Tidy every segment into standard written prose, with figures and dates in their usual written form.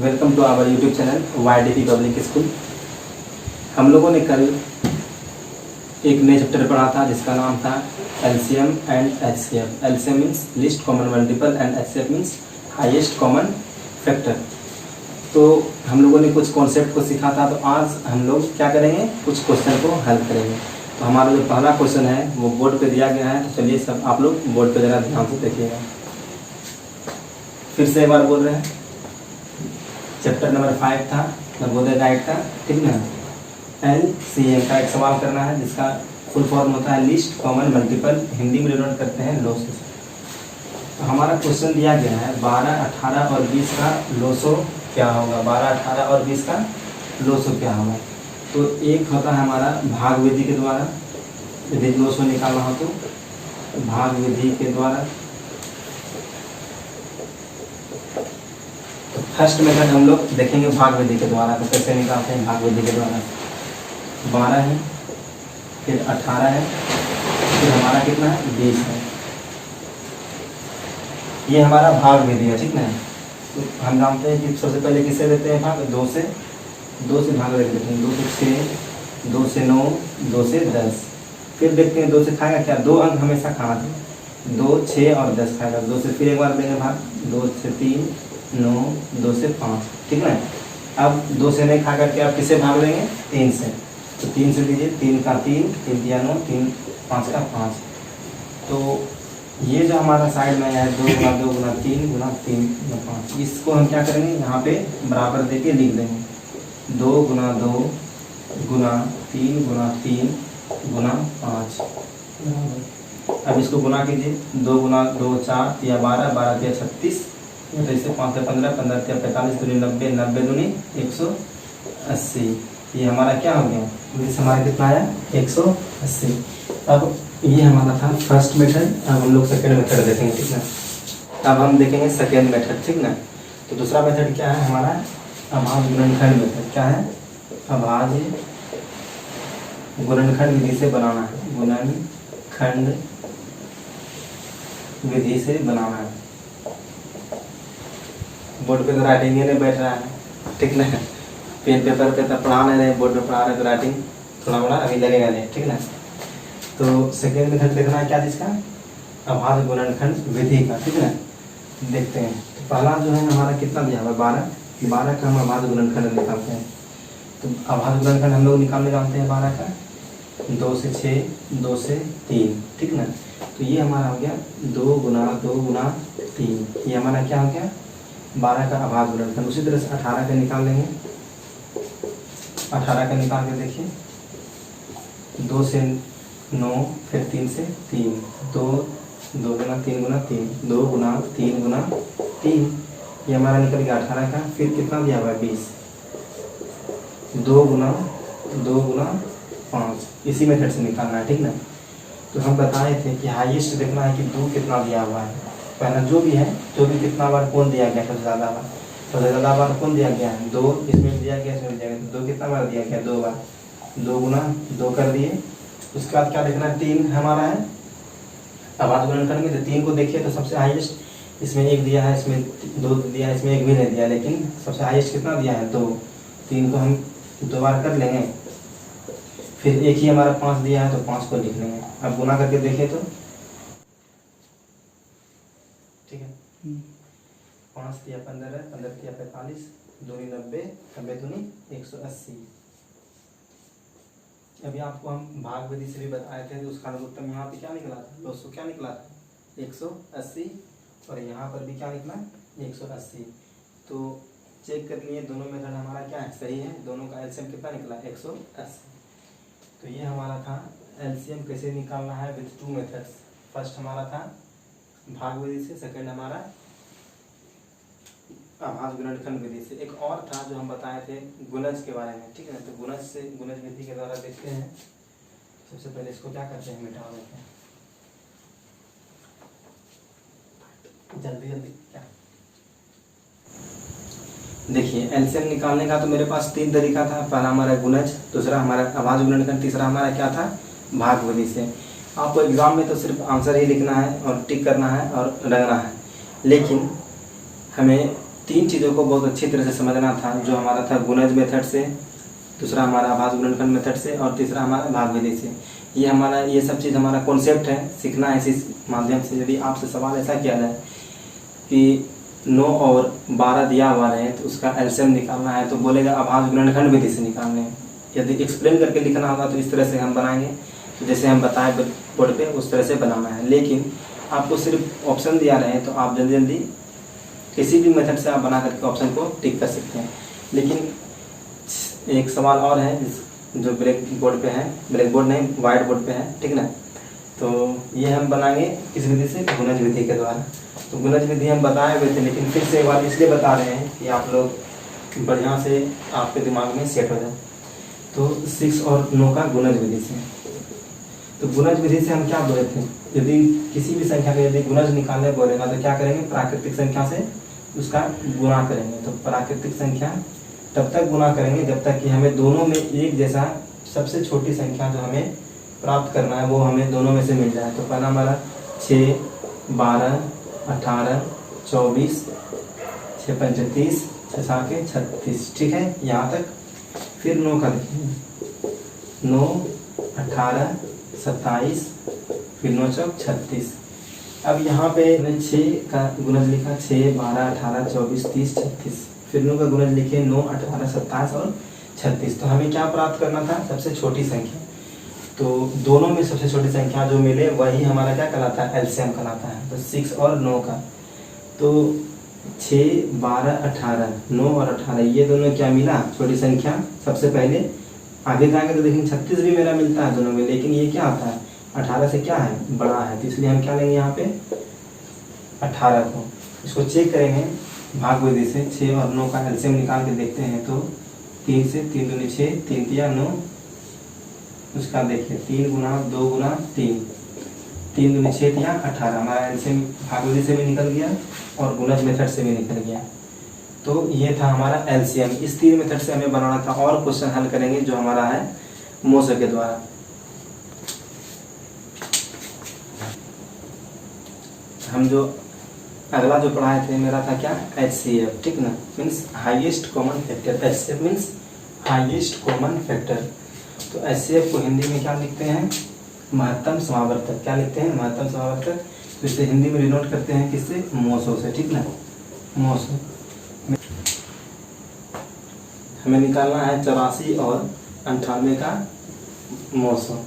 Welcome to our YouTube channel YDP public school. हम लोगों ने कल एक नए चैप्टर पढ़ा था जिसका नाम था LCM and HCF। LCM means list common multiple and HCF means highest common factor. तो हम लोगों ने कुछ कॉन्सेप्ट को सीखा था, तो आज हम लोग क्या करेंगे, कुछ क्वेश्चन को हल करेंगे। तो हमारा जो पहला क्वेश्चन है वो बोर्ड पे दिया गया है, तो चलिए सब आप लोग बोर्ड पे ज़रा ध्यान से देखिएगा। फिर से एक बार बोल रहे हैं, चैप्टर नंबर 5 था, नवोदय गाइड का, ठीक ना। LCM का एक सवाल करना है जिसका फुल फॉर्म होता है लिस्ट कॉमन मल्टीपल, हिंदी में डिनोट करते हैं लॉसेस। तो हमारा क्वेश्चन दिया गया है 12, 18 और 20 का लोसो क्या होगा। 12, 18 और 20 का लोसो क्या होगा। तो एक होता है हमारा भाग विधि के द्वारा, यदि लोसो निकालना हो तो भाग विधि के द्वारा। तो फर्स्ट मेथड हम लोग देखेंगे भाग विधि के द्वारा। तो कैसे निकालते हैं भाग विधि के द्वारा। 12 है, फिर 18 है, फिर हमारा कितना है 20 है। ये हमारा भाग विधि है, ठीक ना। तो हम जानते हैं कि सबसे पहले किससे देते हैं भाग, 2 से भाग देते हैं। 2 से 6, 2 से 9, 2 से 10। फिर देखते हैं 2 से खाएगा क्या, 2 अंक हमेशा खाना चाहिए। 2, 6 और 10 खाएगा। 2 से फिर एक बार देंगे भाग, 2 से 3, 9, 2 से 5, ठीक है। अब 2 से नहीं खा करके आप किससे भाग देंगे, 3 से। तो 3 से लीजिए, 3 का 3, 3 दिया 9, 3, 5 का 5। तो ये जो हमारा साइड में है 2 गुना 2 गुना 3 गुना 3 गुना 5, इसको हम क्या करेंगे, यहाँ पे बराबर देके लिख देंगे। 2 गुना 2 गुना 3 गुना 3 गुना 5। अब इसको गुना कीजिए, 2 गुना 2 4 या 12, 12 या 36, तो इससे 5 15, 15 या 45, दूनी 90, 90 दूनी 180। ये हमारा क्या हो गया, इससे हमारा कितना आया 180। अब ये हमारा था फर्स्ट मेथड। अब हम लोग सेकेंड मेथड देखेंगे, ठीक ना। अब हम देखेंगे सेकेंड मेथड, ठीक ना। तो दूसरा मेथड क्या है हमारा, अभाज्य गुणनखंड मेथड। क्या है, अभाज्य गुणनखंड विधि से बनाना है। गुणनखंड विधि से बनाना है। बोर्ड पे तो राइटिंग ही नहीं बैठ रहा है, ठीक ना। पेन पेपर पे तो पढ़ा नहीं रहे, बोर्ड पे पढ़ा रहे तो राइटिंग थोड़ा बड़ा अभी लगेगा नहीं, ठीक ना। तो सेकेंड मेथड देखना है क्या जिसका, अभाज्य गुणनखंड विधि का, ठीक है। देखते हैं तो पहला जो है हमारा कितना दिया हुआ 12 का हम अभाज्य गुणनखंड निकालते हैं। तो अभाज्य गुणनखंड हम लोग निकालने जानते हैं 12 का, 2 से 6, 2 से 3, ठीक ना। तो ये हमारा हो गया 2 गुना 2 गुना 3। ये हमारा क्या हो गया 12 का अभाज्य गुणनखंड। उसी तरह से 18 का निकाल लेंगे। 18 का निकाल के देखिए, 2 से 9, फिर 3 से 3, 2 गुना 3 गुना 3, 2 गुना 3 गुना 3। ये हमारा निकल गया 18 का। फिर कितना दिया हुआ है 20, 2 गुना 5। इसी मेथड से निकालना है, ठीक ना। तो हम बताए थे कि हाईएस्ट देखना है कि 2 कितना दिया हुआ है। पहला जो भी है, जो भी कितना बार कौन दिया गया सबसे ज़्यादा बार, सबसे ज़्यादा बार कौन दिया गया है 2, इसमें दिया गया, इसमें दिया गया। 2 कितना बार दिया गया, 2 बार। 2 गुना 2 कर दिए। उसके बाद क्या देखना है, 3 हमारा है अभाज्य गुणनखंड में। तो 3 को देखिए तो सबसे हाईएस्ट इसमें 1 दिया है, इसमें 2 दिया है, इसमें 1 भी नहीं दिया, लेकिन सबसे हाईएस्ट कितना दिया है 2। 3 को हम 2 बार कर लेंगे। फिर एक ही हमारा 5 दिया है तो 5 को लिख लेंगे। अब गुना करके देखें तो ठीक है, 5 दिया 15, 15 दिया 45, दूनी 90, 90 दूनी 180। अभी आपको हम भाग विधि से भी बताए थे तो उसका उत्तम यहाँ पे क्या निकला था, लोसो क्या निकला था 180, और यहाँ पर भी क्या निकला 180। तो चेक कर लिए दोनों मेथड हमारा क्या है, सही है। दोनों का एलसीएम कितना निकला 180। तो ये हमारा था एलसीएम कैसे निकालना है विथ 2 मेथड्स। फर्स्ट हमारा था भाग विधि से, सेकंड हमारा अभाज्य गुणनखंड विधि से। एक और था जो हम बताए थे गुणज के बारे में, ठीक है। तो गुणज विधि के द्वारा देखते हैं। सबसे पहले इसको क्या करते हैं, मिटा देते हैं जल्दी जल्दी। क्या देखिए, एलसीएम निकालने का तो मेरे पास 3 तरीका था। पहला हमारा गुणज, दूसरा हमारा अभाज्य गुणनखंड, तीसरा हमारा क्या था भाग विधि से। आपको एग्जाम में तो सिर्फ आंसर ही लिखना है और टिक करना है और रगना है, लेकिन हमें तीन चीज़ों को बहुत अच्छी तरह से समझना था, जो हमारा था गुणज मेथड से, दूसरा हमारा आभास गुणनखंड मेथड से, और तीसरा हमारा भाग विधि से। ये हमारा ये सब चीज़ हमारा कॉन्सेप्ट है, सीखना है इसी माध्यम से। यदि आपसे सवाल ऐसा किया जाए कि 9 और 12 दिया हुआ है तो उसका एलसीएम निकालना है, तो बोलेगा आभास गुणनखंड विधि से निकालने हैं। यदि एक्सप्लेन करके लिखना होगा तो इस तरह से हम बनाएंगे, तो जैसे हम बताए बोर्ड पे उस तरह से बनाना है। लेकिन आपको सिर्फ ऑप्शन दिया रहे तो आप जल्दी जल्दी किसी भी मेथड से आप बना करके ऑप्शन को टिक कर सकते हैं। लेकिन एक सवाल और है जो ब्लैक बोर्ड पे है, ब्लैक बोर्ड नहीं व्हाइट बोर्ड पे है, ठीक ना। तो ये हम बनाएंगे किस विधि से, गुणज विधि के द्वारा। तो गुणज विधि हम बताए हुए थे, लेकिन फिर से एक बार इसलिए बता रहे हैं कि आप लोग बढ़िया से आपके दिमाग में सेट हो जाए। तो 6 और 9 का गुणज विधि से। तो गुणज विधि से हम क्या बोले थे, यदि किसी भी संख्या का यदि गुणज निकालने बोलेगा तो क्या करेंगे, प्राकृतिक संख्या से उसका गुणा करेंगे। तो प्राकृतिक संख्या तब तक गुणा करेंगे जब तक कि हमें दोनों में एक जैसा सबसे छोटी संख्या जो हमें प्राप्त करना है वो हमें दोनों में से मिल जाए। तो पहला हमारा 6, 12, 18, 24, 6 5 30, 6 7 36, ठीक है यहाँ तक। फिर 9 का देखिए, 9, 18, 27, फिर 9 चौक 36। अब यहाँ पे मैंने 6 का गुणज लिखा, 6, 12, 18, 24, 30, 36। फिर 9 का गुणज लिखे, 9, 18, 27 और 36। तो हमें क्या प्राप्त करना था, सबसे छोटी संख्या। तो दोनों में सबसे छोटी संख्या जो मिले वही हमारा क्या कहलाता है, एलसीएम कहलाता है। तो 6 और 9 का, तो 6, 12, 18, 9 और 18 ये दोनों क्या मिला, छोटी संख्या। सबसे पहले आगे जाएंगे तो देखेंगे 36 भी मेरा मिलता है दोनों में, लेकिन ये क्या आता है 18 से क्या है, बड़ा है। तो इसलिए हम क्या लेंगे यहाँ पे 18 को। इसको चेक करेंगे भाग विधि से। 6 और 9 का एलसीएम निकाल के देखते हैं तो 3 से 3 दूनी 6, 3 तिया 9, उसका देखिए 3 गुना 2 गुना 3, 3 दूनी 6 तिया 18। हमारा एलसीएम भाग विधि से भी निकल गया और गुणज मेथड से भी निकल गया। तो ये था हमारा एलसीएम। इस 3 मेथड से हमें बनाना था, और क्वेश्चन हल करेंगे जो हमारा है मोसे के द्वारा। हम जो अगला जो पढ़ाए थे मेरा था क्या, HCF, ठीक ना, means highest common factor. HCF means highest common factor. तो HCF को हिंदी में क्या लिखते हैं, महत्तम समावर्तक। क्या लिखते हैं, महत्तम समावर्तक। तो इसे हिंदी में डिनोट करते हैं किससे, मोसो से, ठीक ना, मोसो। हमें निकालना है 84 और 98 का मोसो।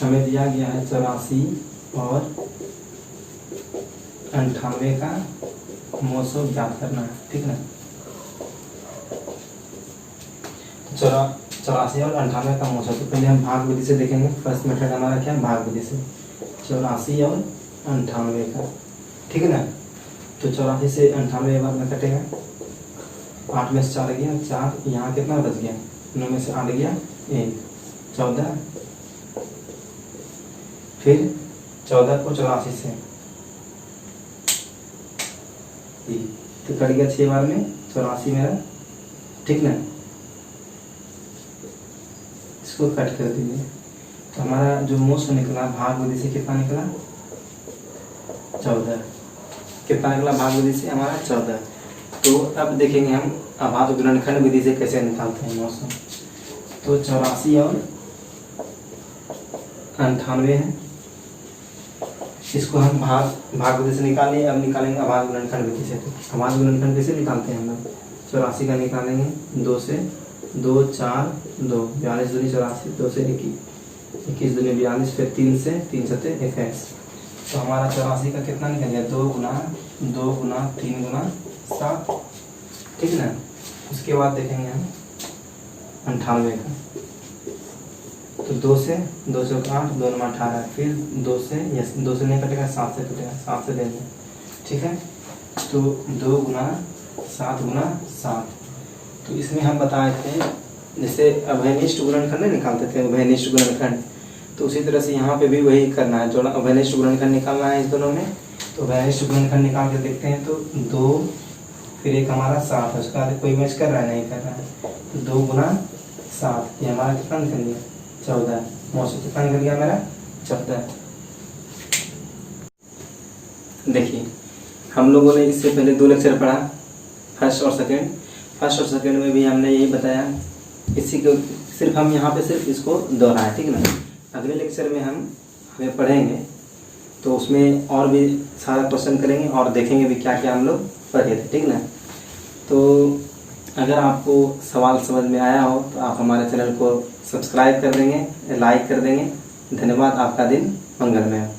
हमें दिया गया है 84 और 98 का मोसो ज्ञात करना है, ठीक ना। 84 और 98 का मोसो। तो पहले हम भाग विधि से देखेंगे। फर्स्ट मेथड हमारा क्या है, भाग विधि से। 84 और 98 का, ठीक है ना। तो 84 से 98 बार में कटेगा, 8 में से 4 गया, 4 यहाँ कितना बच गया, 9 में से 8 गया 1, 14। फिर 14 को 84 से तो कट गया 6 बार में 84 मेरा, ठीक ना। इसको कट कर दीजिए। तो हमारा जो मोसो निकला भाग विधि से कितना निकला, 14। कितना निकला भाग विधि से हमारा 14। तो अब देखेंगे हम आभास गुणनखंड विधि से कैसे निकालते हैं मोसो। तो 84 और 98 है, इसको हम भाग विधि से निकालेंगे। अब निकालेंगे आभास गुणनखंड विधि से। तो आभास गुणनखंड कैसे निकालते हैं हम लोग, 84 का निकालेंगे 2 से, 2 4 2, 42 दूनी 84, 2 से 21, 21 दूनी 42, फिर 3 से 3 सते 21। तो हमारा 84 का कितना निकल गया, 2 गुना 3 गुना 7, ठीक ना। उसके बाद देखेंगे हम 98 का। तो 2 से 8, 2 में 18, फिर 2 से नहीं कटेगा, 7 से कटेगा, 7 से देंगे, ठीक है। तो 2 गुना 7 गुना 7। तो इसमें हम बताए थे जैसे अभयनिष्ठ गुणनखंड निकालते थे, अभयनिष्ठ गुणनखंड। तो उसी तरह से यहाँ पे भी वही करना है, जो अभयनिष्ठ गुणनखंड निकालना है इस दोनों में। तो अभयनिष्ठ गुणनखंड निकाल के देखते हैं। तो 2 फिर एक हमारा 7 है, उसका कोई मैच कर रहा है, नहीं कर रहा है। तो 2 गुना 7, ये हमारा कितना निकल गया, 14। मोसो कितना निकल गया मेरा, 14। देखिए हम लोगों ने इससे पहले 2 लेक्चर पढ़ा फर्स्ट और सेकंड में भी हमने यही बताया। इसी को सिर्फ हम यहाँ पे सिर्फ इसको दोहराए, ठीक है ना। अगले लेक्चर में हमें पढ़ेंगे तो उसमें और भी सारा क्वेश्चन करेंगे और देखेंगे भी क्या क्या हम लोग पढ़े थे, ठीक ना। तो अगर आपको सवाल समझ में आया हो तो आप हमारे चैनल को सब्सक्राइब कर देंगे, लाइक कर देंगे। धन्यवाद। आपका दिन मंगलमय हो।